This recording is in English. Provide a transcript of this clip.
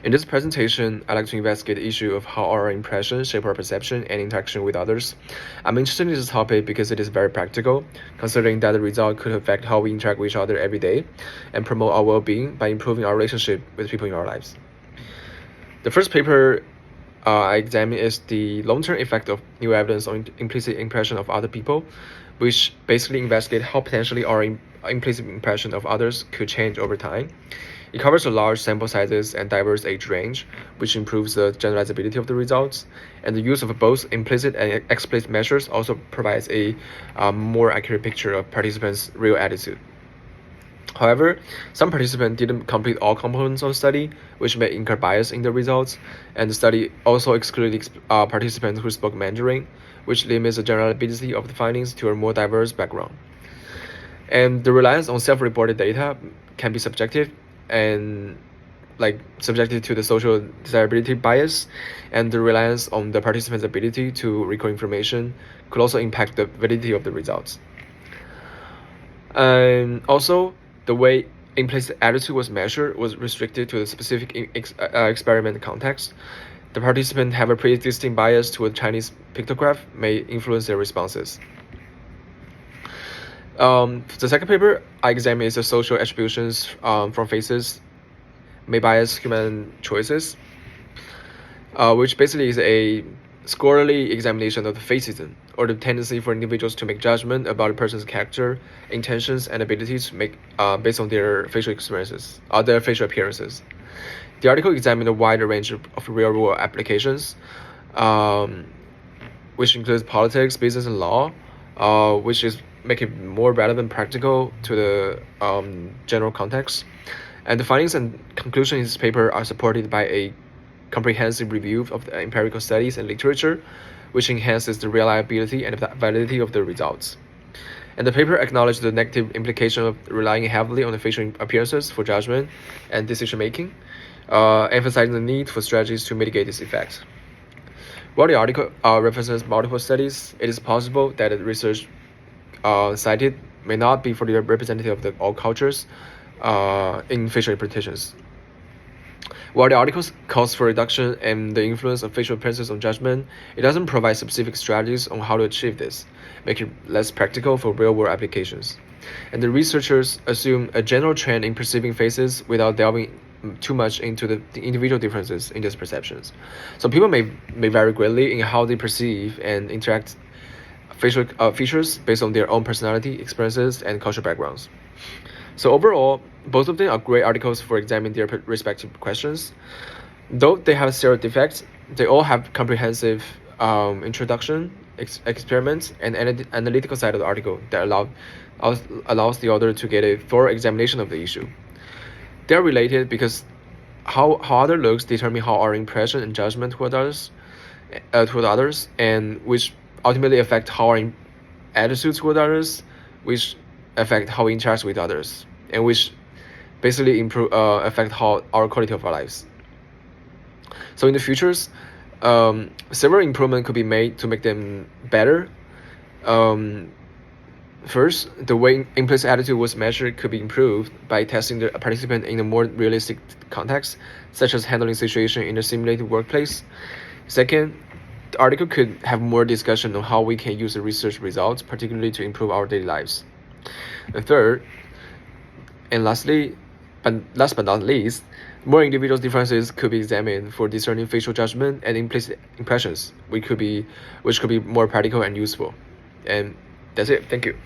In this presentation, I'd like to investigate the issue of how our impressions shape our perception and interaction with others. I'm interested in this topic because it is very practical, considering that the result could affect how we interact with each other every day and promote our well-being by improving our relationship with people in our lives. The first paper I examined is the long-term effect of new evidence on implicit impression of other people, which basically investigate how potentially our implicit impression of others could change over time. It covers a large sample sizes and diverse age range, which improves the generalizability of the results, and the use of both implicit and explicit measures also provides a more accurate picture of participants' real attitude. However, some participants didn't complete all components of the study, which may incur bias in the results, and the study also excluded participants who spoke Mandarin, which limits the generalizability of the findings to a more diverse background. And the reliance on self-reported data can be subjective and subjected to the social desirability bias, and the reliance on the participant's ability to recall information could also impact the validity of the results. And also, the way implicit attitude was measured was restricted to the specific experiment context. The participants have a pre-existing bias toward Chinese pictograph may influence their responses. The second paper I examined is the social attributions from faces may bias human choices, which basically is a scholarly examination of the facism, or the tendency for individuals to make judgment about a person's character, intentions, and abilities to make based on their facial experiences, their facial appearances. The article examined a wider range of real-world applications, which includes politics, business, and law, which is make it more relevant practical to the general context. And the findings and conclusions in this paper are supported by a comprehensive review of the empirical studies and literature, which enhances the reliability and validity of the results. And the paper acknowledged the negative implication of relying heavily on the facial appearances for judgment and decision-making, emphasizing the need for strategies to mitigate this effect. While the article references multiple studies, it is possible that the research cited may not be fully representative of all cultures in facial interpretations. While the article calls for reduction in the influence of facial appearances on judgment, it doesn't provide specific strategies on how to achieve this, making it less practical for real-world applications. And the researchers assume a general trend in perceiving faces without delving too much into the individual differences in these perceptions. So people may vary greatly in how they perceive and interact facial features based on their own personality, experiences, and cultural backgrounds. So overall, both of them are great articles for examining their respective questions. Though they have several defects, they all have comprehensive introduction, experiments, and analytical side of the article that allows the author to get a thorough examination of the issue. They are related because how other looks determine how our impression and judgment toward others, and which ultimately affect how our attitudes toward others, which affect how we interact with others, and which basically affect how our quality of our lives. So in the futures, several improvements could be made to make them better. First, the way implicit attitude was measured could be improved by testing the participant in a more realistic context, such as handling situation in a simulated workplace. Second, the article could have more discussion on how we can use the research results, particularly to improve our daily lives. And third, and lastly, last but not least, more individual differences could be examined for discerning facial judgment and implicit impressions, which could be more practical and useful. And that's it. Thank you.